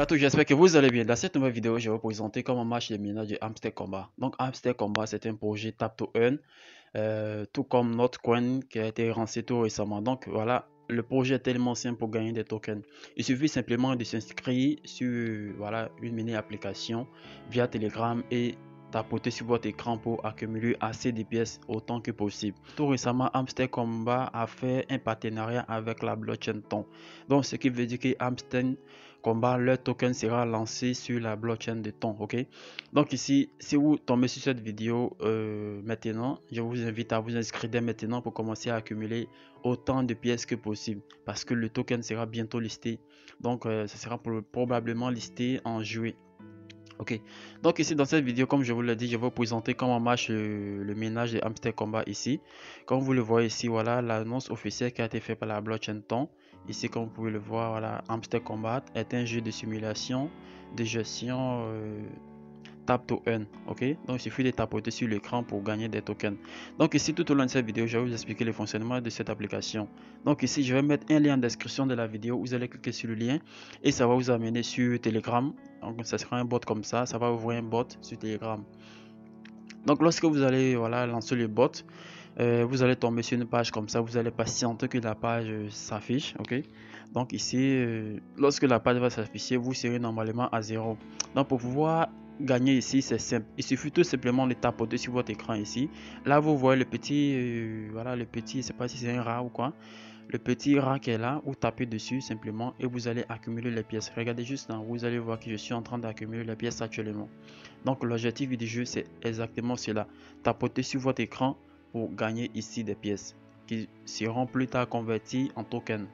à tous, j'espère que vous allez bien. Dans cette nouvelle vidéo, je vais vous présenter comment marche les minages de Hamster Combat. Donc, Hamster Combat, c'est un projet Tap to Earn, tout comme notre coin qui a été lancé tout récemment. Donc, voilà, le projet est tellement simple pour gagner des tokens. Il suffit simplement de s'inscrire sur voilà, une mini application via Telegram et tapoter sur votre écran pour accumuler assez de pièces autant que possible. Tout récemment, Hamster Combat a fait un partenariat avec la blockchain Ton. Donc, ce qui veut dire que Hamster Combat, leur token sera lancé sur la blockchain de Ton. Ok, donc ici, si vous tombez sur cette vidéo maintenant, je vous invite à vous inscrire dès maintenant pour commencer à accumuler autant de pièces que possible parce que le token sera bientôt listé. Donc, ça sera probablement listé en juillet. Ok, donc ici dans cette vidéo, comme je vous l'ai dit, je vais vous présenter comment marche le ménage de Hamster Combat ici. Comme vous le voyez ici, voilà l'annonce officielle qui a été faite par la blockchain Ton. Ici, comme vous pouvez le voir, voilà, Hamster Combat est un jeu de simulation de gestion Tap to Earn. Ok, donc il suffit de tapoter sur l'écran pour gagner des tokens. Donc ici, tout au long de cette vidéo, je vais vous expliquer le fonctionnement de cette application. Donc ici, je vais mettre un lien en description de la vidéo. Vous allez cliquer sur le lien et ça va vous amener sur Telegram. Donc ça sera un bot comme ça va ouvrir un bot sur Telegram. Donc lorsque vous allez voilà, lancer le bot, vous allez tomber sur une page comme ça. Vous allez patienter que la page s'affiche. Ok, donc ici, lorsque la page va s'afficher, vous serez normalement à 0. Donc pour pouvoir gagner ici, c'est simple. Il suffit tout simplement de tapoter sur votre écran ici. Là, vous voyez le petit, voilà, le petit, je sais pas si c'est un rat ou quoi. Le petit rat qui est là, vous tapez dessus simplement et vous allez accumuler les pièces. Regardez juste là, vous allez voir que je suis en train d'accumuler les pièces actuellement. Donc l'objectif du jeu, c'est exactement cela. Tapoter sur votre écran pour gagner ici des pièces qui seront plus tard converties en token.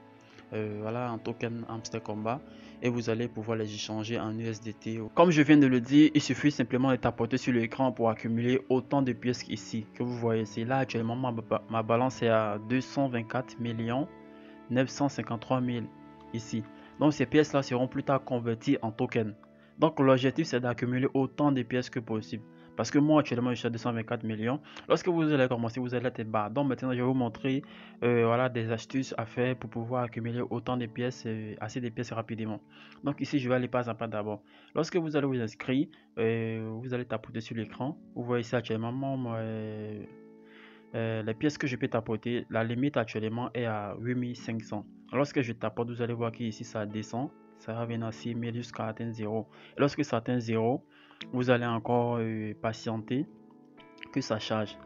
Voilà, en token Hamster Combat, et vous allez pouvoir les échanger en USDT. Comme je viens de le dire, il suffit simplement de tapoter sur l'écran pour accumuler autant de pièces ici que vous voyez ici. Là actuellement ma balance est à 224 953 000 ici. Donc ces pièces là seront plus tard converties en token. Donc l'objectif c'est d'accumuler autant de pièces que possible. Parce que moi actuellement je suis à 224 millions. Lorsque vous allez commencer, vous allez être bas. Donc maintenant je vais vous montrer voilà, des astuces à faire pour pouvoir accumuler autant de pièces, assez de pièces rapidement. Donc ici je vais aller pas à pas d'abord. Lorsque vous allez vous inscrire, vous allez tapoter sur l'écran. Vous voyez ici actuellement les pièces que je peux tapoter, la limite actuellement est à 8500. Lorsque je tapote, vous allez voir qu'ici ça descend, ça va venir à 6000 jusqu'à atteindre 0. Et lorsque ça atteint 0, vous allez encore patienter que ça charge.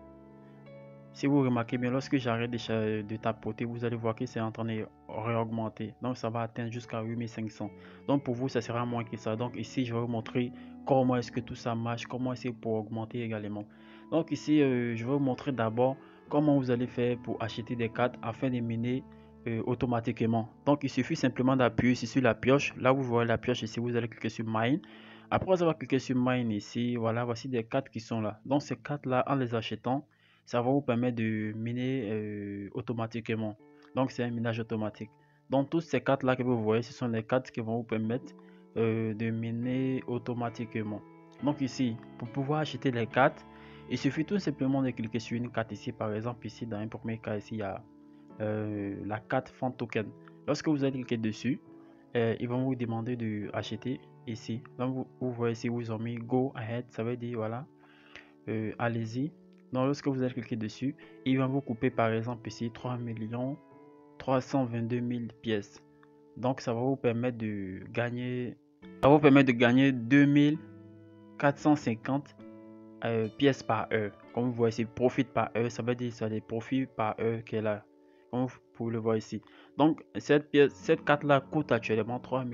Si vous remarquez bien, lorsque j'arrête de tapoter, vous allez voir que c'est en train de réaugmenter. Donc ça va atteindre jusqu'à 8500. Donc pour vous, ça sera moins que ça. Donc ici, je vais vous montrer comment est-ce que tout ça marche, comment est-ce pour augmenter également. Donc ici, je vais vous montrer d'abord comment vous allez faire pour acheter des cartes afin de miner automatiquement. Donc il suffit simplement d'appuyer ici sur la pioche. Là, vous voyez la pioche ici, vous allez cliquer sur Mine. Après avoir cliqué sur Mine ici, voilà, voici des cartes qui sont là. Donc ces cartes-là, en les achetant, ça va vous permettre de miner automatiquement. Donc c'est un minage automatique. Donc toutes ces cartes là que vous voyez, ce sont les cartes qui vont vous permettre de miner automatiquement. Donc ici, pour pouvoir acheter les cartes, il suffit tout simplement de cliquer sur une carte ici. Par exemple ici, dans un premier cas ici, il y a la carte Font Token. Lorsque vous allez cliquer dessus, ils vont vous demander de acheter ici. Donc vous voyez ici, vous ont mis Go Ahead, ça veut dire voilà, allez-y. Donc lorsque vous allez cliquer dessus, il va vous couper par exemple ici 3 322 000 pièces. Donc ça va vous permettre de gagner, 2450 pièces par heure. Comme vous voyez ici, profit par heure, ça veut dire ça des profits par heure qu'elle a. Comme vous pouvez le voir ici. Donc cette carte là coûte actuellement 3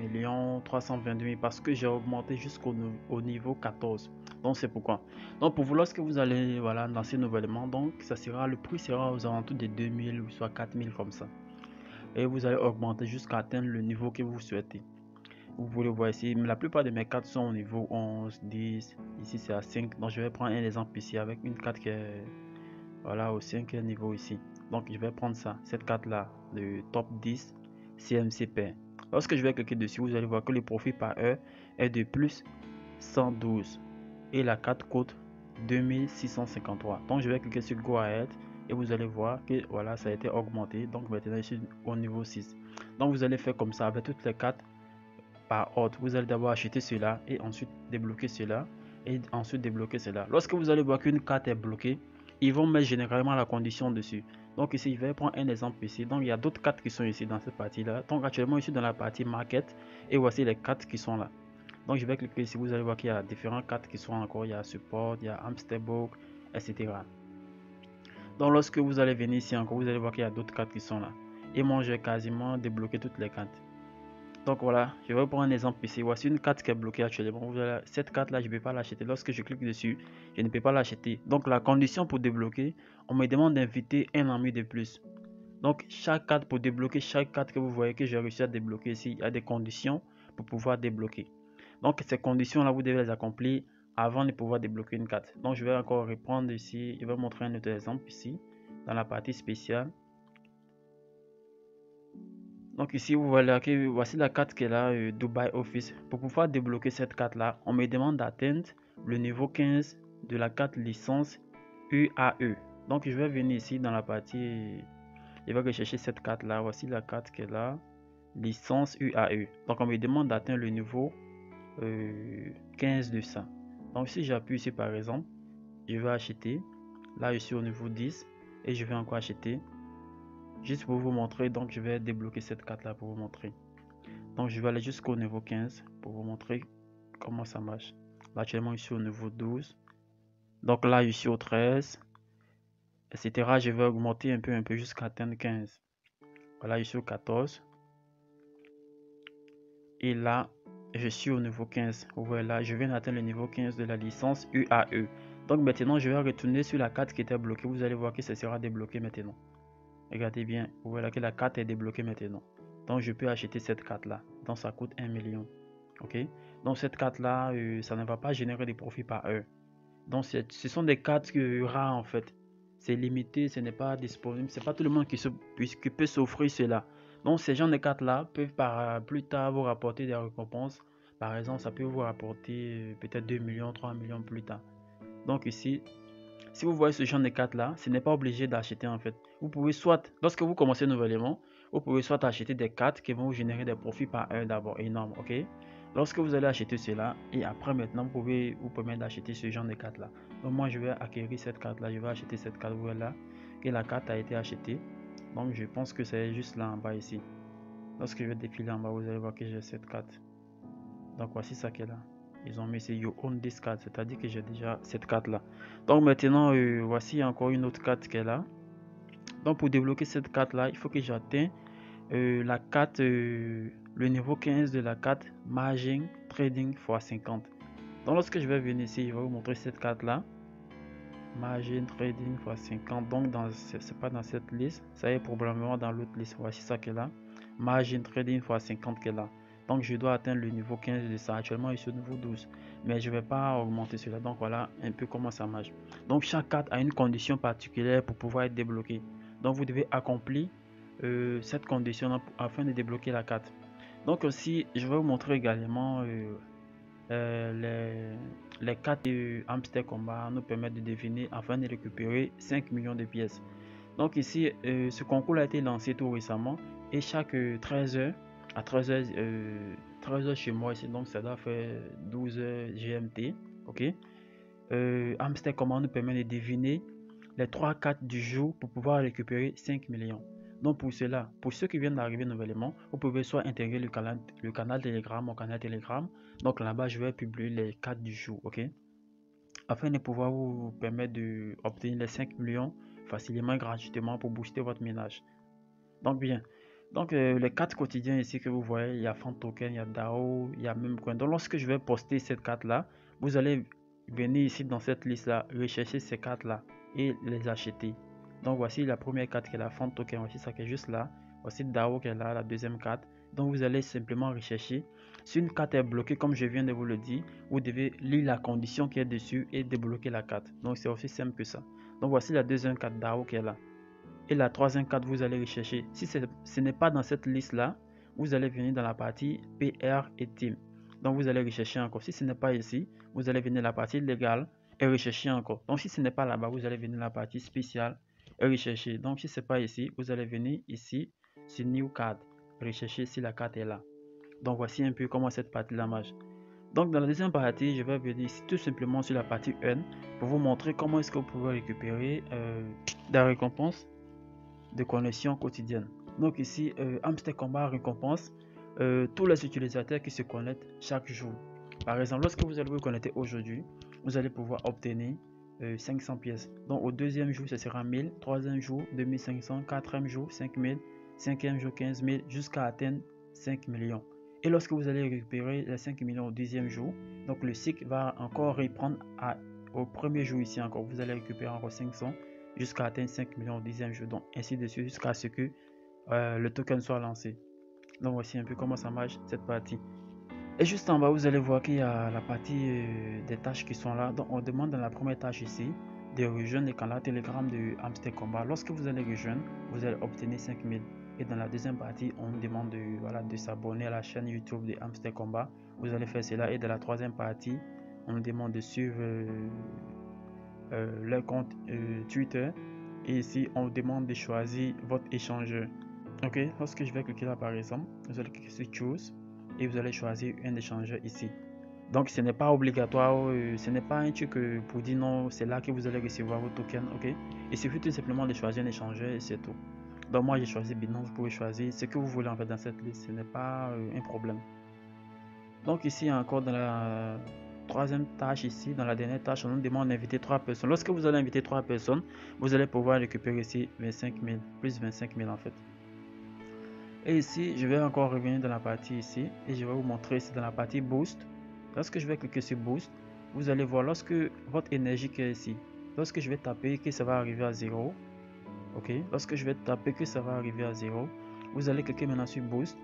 322 000 parce que j'ai augmenté jusqu'au niveau 14. Donc c'est pourquoi. Donc pour vous, lorsque vous allez voilà, lancer nouvellement, donc ça sera, le prix sera aux alentours de 2000 ou soit 4000 comme ça. Et vous allez augmenter jusqu'à atteindre le niveau que vous souhaitez. Vous pouvez le voir ici, mais la plupart de mes cartes sont au niveau 11, 10, ici c'est à 5. Donc je vais prendre un exemple ici avec une carte qui est voilà, au 5e niveau ici. Donc je vais prendre ça, cette carte là, le top 10 CMCP. Lorsque je vais cliquer dessus, vous allez voir que le profit par heure est de plus 112 et la carte coûte 2653. Donc je vais cliquer sur Go Ahead et vous allez voir que voilà, ça a été augmenté. Donc maintenant je suis au niveau 6. Donc vous allez faire comme ça avec toutes les cartes par ordre. Vous allez d'abord acheter cela et ensuite débloquer cela et ensuite débloquer cela. Lorsque vous allez voir qu'une carte est bloquée, ils vont mettre généralement la condition dessus. Donc ici, je vais prendre un exemple ici. Donc il y a d'autres cartes qui sont ici dans cette partie-là. Donc actuellement, je suis dans la partie market et voici les cartes qui sont là. Donc je vais cliquer ici, vous allez voir qu'il y a différentes cartes qui sont encore. Il y a support, il y a hamster book, etc. Donc lorsque vous allez venir ici encore, vous allez voir qu'il y a d'autres cartes qui sont là. Et moi, j'ai quasiment débloqué toutes les cartes. Donc voilà, je vais prendre un exemple ici. Voici une carte qui est bloquée actuellement. Cette carte là, je ne peux pas l'acheter. Lorsque je clique dessus, je ne peux pas l'acheter. Donc la condition pour débloquer, on me demande d'inviter un ami de plus. Donc chaque carte, pour débloquer chaque carte que vous voyez que j'ai réussi à débloquer ici, il y a des conditions pour pouvoir débloquer. Donc ces conditions là, vous devez les accomplir avant de pouvoir débloquer une carte. Donc je vais encore reprendre ici, je vais montrer un autre exemple ici, dans la partie spéciale. Donc ici vous voyez que voici la carte qui est là, Dubai Office. Pour pouvoir débloquer cette carte là, on me demande d'atteindre le niveau 15 de la carte licence UAE. Donc je vais venir ici dans la partie, je vais rechercher cette carte là. Voici la carte qui est là, licence UAE. Donc on me demande d'atteindre le niveau 15 de ça. Donc si j'appuie ici par exemple, je vais acheter. Là je suis au niveau 10 et je vais encore acheter. Juste pour vous montrer, donc je vais débloquer cette carte là pour vous montrer. Donc je vais aller jusqu'au niveau 15 pour vous montrer comment ça marche. Là actuellement je suis au niveau 12. Donc là je suis au 13, etc. Je vais augmenter un peu jusqu'à atteindre 15. Voilà, je suis au 14. Et là je suis au niveau 15. Voilà, je viens d'atteindre le niveau 15 de la licence UAE. Donc maintenant je vais retourner sur la carte qui était bloquée. Vous allez voir que ça sera débloqué maintenant. Regardez bien, vous voyez que la carte est débloquée maintenant. Donc je peux acheter cette carte là. Donc ça coûte 1 million. Ok. Donc cette carte là, ça ne va pas générer des profits par heure. Donc ce sont des cartes rares en fait. C'est limité, ce n'est pas disponible. C'est pas tout le monde qui peut s'offrir cela. Donc ces gens de cartes là peuvent plus tard vous rapporter des récompenses. Par exemple, ça peut vous rapporter peut-être 2 millions, 3 millions plus tard. Donc ici, si vous voyez ce genre de carte là, ce n'est pas obligé d'acheter en fait. Vous pouvez soit, lorsque vous commencez nouvellement, vous pouvez soit acheter des cartes qui vont vous générer des profits par heure d'abord énorme, ok. Lorsque vous allez acheter cela, et après maintenant, vous pouvez vous permettre d'acheter ce genre de carte là. Donc moi je vais acquérir cette carte là, je vais acheter cette carte là, et la carte a été achetée. Donc je pense que c'est juste là en bas ici. Lorsque je vais défiler en bas, vous allez voir que j'ai cette carte. Donc voici ça qui est là. Ils ont mis c'est You own this card, c'est-à-dire que j'ai déjà cette carte là. Donc maintenant, voici encore une autre carte qui est là. Donc pour débloquer cette carte là, il faut que j'atteigne la carte, le niveau 15 de la carte Margin Trading x50. Donc lorsque je vais venir ici, je vais vous montrer cette carte là. Margin Trading x50. Donc c'est pas dans cette liste, ça est probablement dans l'autre liste. Voici ça qui est là. Margin Trading x50 qui est là. Donc je dois atteindre le niveau 15 de ça. Actuellement je suis au niveau 12. Mais je ne vais pas augmenter cela. Donc voilà un peu comment ça marche. Donc chaque carte a une condition particulière pour pouvoir être débloquée. Donc vous devez accomplir cette condition afin de débloquer la carte. Donc aussi je vais vous montrer également les cartes de Hamster Combat nous permettent de deviner afin de récupérer 5 millions de pièces. Donc ici, ce concours a été lancé tout récemment et chaque 13h, à 13h chez moi ici, donc ça doit faire 12h GMT, ok. Hamster Combat nous permet de deviner les 3 cartes du jour pour pouvoir récupérer 5 millions. Donc pour cela, pour ceux qui viennent d'arriver nouvellement, vous pouvez soit intégrer le canal Telegram, mon canal Telegram. Donc là-bas, je vais publier les cartes du jour, ok, afin de pouvoir vous permettre d'obtenir les 5 millions facilement, gratuitement pour booster votre ménage. Donc bien, donc les cartes quotidiennes ici que vous voyez, il y a Fan Token, il y a DAO, il y a même coin. Donc lorsque je vais poster cette carte là, vous allez venir ici dans cette liste là, rechercher ces cartes là et les acheter. Donc voici la première carte qui est la Fan Token, voici ça qui est juste là. Voici DAO qui est là, la deuxième carte. Donc vous allez simplement rechercher. Si une carte est bloquée, comme je viens de vous le dire, vous devez lire la condition qui est dessus et débloquer la carte. Donc c'est aussi simple que ça. Donc voici la deuxième carte DAO qui est là. Et la troisième carte, vous allez rechercher. Si ce n'est pas dans cette liste-là, vous allez venir dans la partie PR et Team. Donc vous allez rechercher encore. Si ce n'est pas ici, vous allez venir dans la partie légale et rechercher encore. Donc si ce n'est pas là-bas, vous allez venir dans la partie spéciale et rechercher. Donc si ce n'est pas ici, vous allez venir ici sur New Card. Rechercher si la carte est là. Donc voici un peu comment cette partie-là marche. Donc dans la deuxième partie, je vais venir ici tout simplement sur la partie Earn pour vous montrer comment est-ce que vous pouvez récupérer des récompenses de connexion quotidienne. Donc ici, Hamster Combat récompense tous les utilisateurs qui se connectent chaque jour. Par exemple, lorsque vous allez vous connecter aujourd'hui, vous allez pouvoir obtenir 500 pièces. Donc au deuxième jour, ce sera 1000, troisième jour 2500, quatrième jour 5000, cinquième jour 15 000 jusqu'à atteindre 5 millions. Et lorsque vous allez récupérer les 5 millions au deuxième jour, donc le cycle va encore reprendre au premier jour ici encore. Vous allez récupérer encore 500 jusqu'à atteindre 5 millions au dixième jour. Donc ainsi de suite jusqu'à ce que le token soit lancé. Donc voici un peu comment ça marche cette partie. Et juste en bas, vous allez voir qu'il y a la partie des tâches qui sont là. Donc on demande dans la première tâche ici de rejoindre le canal Telegram de Hamster Combat. Lorsque vous allez rejoindre, vous allez obtenir 5000. Et dans la deuxième partie, on demande de s'abonner à la chaîne YouTube de Hamster Combat. Vous allez faire cela. Et dans la troisième partie, on demande de suivre le compte Twitter. Et ici, on demande de choisir votre échangeur. Ok, lorsque je vais cliquer là par exemple, vous allez cliquer sur Choose et vous allez choisir un échangeur ici. Donc ce n'est pas obligatoire, ce n'est pas un truc pour dire non, c'est là que vous allez recevoir vos tokens. Ok, il suffit tout simplement de choisir un échangeur et c'est tout. Donc moi j'ai choisi Binance, vous pouvez choisir ce que vous voulez en fait dans cette liste, ce n'est pas un problème. Donc ici encore dans la troisième tâche ici, dans la dernière tâche, on nous demande d'inviter 3 personnes. Lorsque vous allez inviter 3 personnes, vous allez pouvoir récupérer ici 25 000, plus 25 000 en fait. Et ici, je vais encore revenir dans la partie ici et je vais vous montrer ici dans la partie Boost. Lorsque je vais cliquer sur Boost, vous allez voir lorsque votre énergie qui est ici, lorsque je vais taper que ça va arriver à 0, ok, lorsque je vais taper que ça va arriver à 0, vous allez cliquer maintenant sur Boost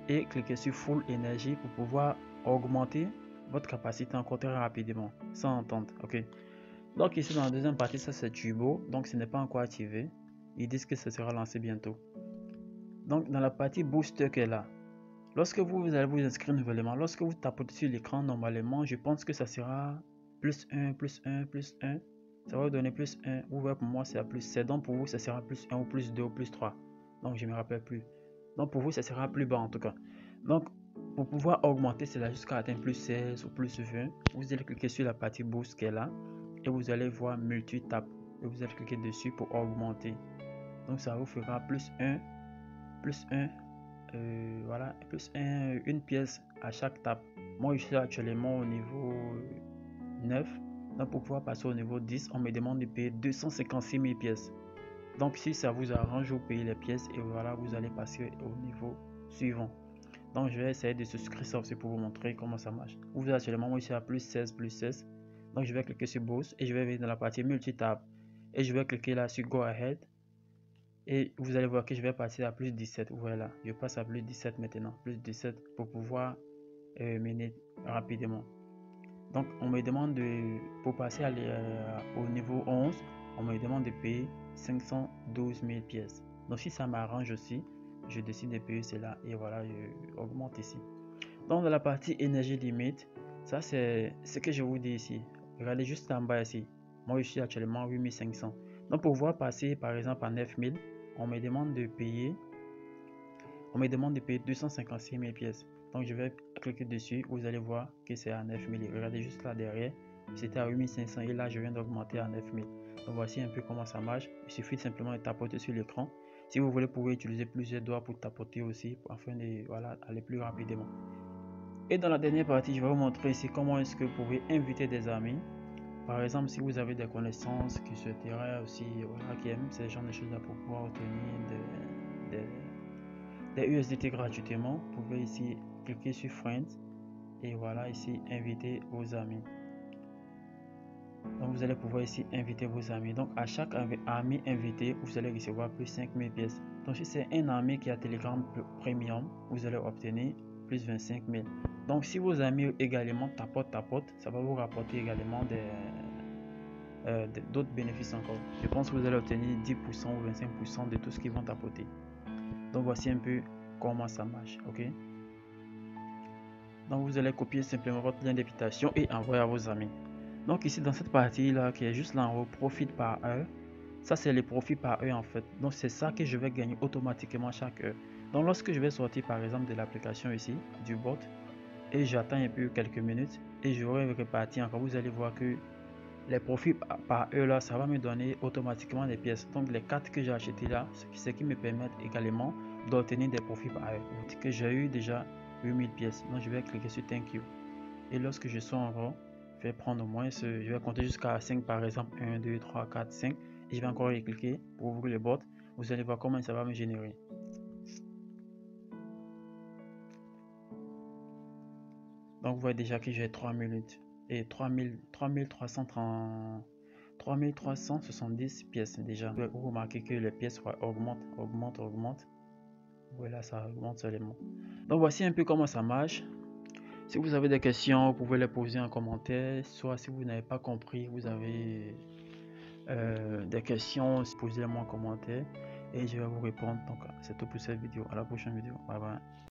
et cliquer sur Full Énergie pour pouvoir augmenter votre capacité encore très rapidement, sans entendre, ok. Donc ici dans la deuxième partie, ça c'est Turbo, donc ce n'est pas encore activé. Ils disent que ça sera lancé bientôt. Donc dans la partie Booster qui est là, lorsque vous allez vous inscrire nouvellement, lorsque vous tapez sur l'écran normalement, je pense que ça sera plus 1, plus 1, plus 1. Ça va vous donner plus 1. Vous voyez pour moi c'est à plus 7. Donc pour vous ça sera plus 1 ou plus 2 ou plus 3. Donc je ne me rappelle plus. Donc pour vous ça sera plus bas en tout cas. Donc pour pouvoir augmenter cela jusqu'à atteindre plus 16 ou plus 20, vous allez cliquer sur la partie Boost qui est là. Et vous allez voir multi-tap. Et vous allez cliquer dessus pour augmenter. Donc ça vous fera plus 1, plus 1. Voilà, plus une pièce à chaque tap. Moi je suis actuellement au niveau 9. Donc pour pouvoir passer au niveau 10, on me demande de payer 256 000 pièces. Donc si ça vous arrange, vous payez les pièces et voilà, vous allez passer au niveau suivant. Donc je vais essayer de souscrire ça aussi pour vous montrer comment ça marche. Vous êtes actuellement, moi je suis à plus 16, plus 16. Donc je vais cliquer sur Boost et je vais venir dans la partie multi-tap. Et je vais cliquer là sur Go Ahead. Et vous allez voir que je vais passer à plus 17. Voilà, je passe à plus 17 maintenant. Plus 17 pour pouvoir mener rapidement. Donc, on me demande pour passer au niveau 11, on me demande de payer 512 000 pièces. Donc, si ça m'arrange aussi, je décide de payer cela et voilà, je augmente ici. Donc, dans la partie énergie limite, ça c'est ce que je vous dis ici. Regardez juste en bas ici. Moi, je suis actuellement à 8500. Donc, pour pouvoir passer par exemple à 9000, on me demande de payer 256 000 pièces. Donc je vais cliquer dessus, vous allez voir que c'est à 9000. Regardez juste là derrière, c'était à 8500 et là je viens d'augmenter à 9000. Donc voici un peu comment ça marche. Il suffit simplement de tapoter sur l'écran. Si vous voulez, vous pouvez utiliser plusieurs doigts pour tapoter aussi afin de aller plus rapidement. Et dans la dernière partie, je vais vous montrer ici comment est-ce que vous pouvez inviter des amis. Par exemple, si vous avez des connaissances qui souhaiteraient aussi, qui aiment ce genre de choses là pour pouvoir obtenir des USDT gratuitement, vous pouvez ici cliquer sur Friends et voilà ici inviter vos amis. Donc vous allez pouvoir ici inviter vos amis. Donc à chaque ami invité, vous allez recevoir plus 5000 pièces. Donc si c'est un ami qui a Telegram Premium, vous allez obtenir plus 25 000. Donc si vos amis également tapotent, ça va vous rapporter également d'autres bénéfices encore. Je pense que vous allez obtenir 10% ou 25% de tout ce qu'ils vont tapoter. Donc voici un peu comment ça marche, ok. Donc vous allez copier simplement votre lien d'invitation et envoyer à vos amis. Donc ici dans cette partie là qui est juste là en haut, profit par heure, ça c'est les profits par heure en fait. Donc c'est ça que je vais gagner automatiquement chaque heure. Donc lorsque je vais sortir par exemple de l'application ici, du bot, et j'attends un peu quelques minutes et je vais repartir encore, vous allez voir que les profits par heure là, ça va me donner automatiquement des pièces. Donc les cartes que j'ai achetées là, ce qui me permet également d'obtenir des profits par heure. Que j'ai eu déjà 8000 pièces. Donc je vais cliquer sur Thank you. Et lorsque je sors encore, je vais prendre au moins je vais compter jusqu'à 5 par exemple. 1, 2, 3, 4, 5. Et je vais encore y cliquer pour ouvrir le bot. Vous allez voir comment ça va me générer. Donc vous voyez déjà que j'ai 3 minutes et 3370 pièces déjà. Vous remarquez que les pièces augmentent. Voilà, ça augmente seulement. Donc voici un peu comment ça marche. Si vous avez des questions, vous pouvez les poser en commentaire. Soit si vous n'avez pas compris, vous avez des questions, posez-les moi en commentaire et je vais vous répondre. Donc c'est tout pour cette vidéo. À la prochaine vidéo. Bye bye.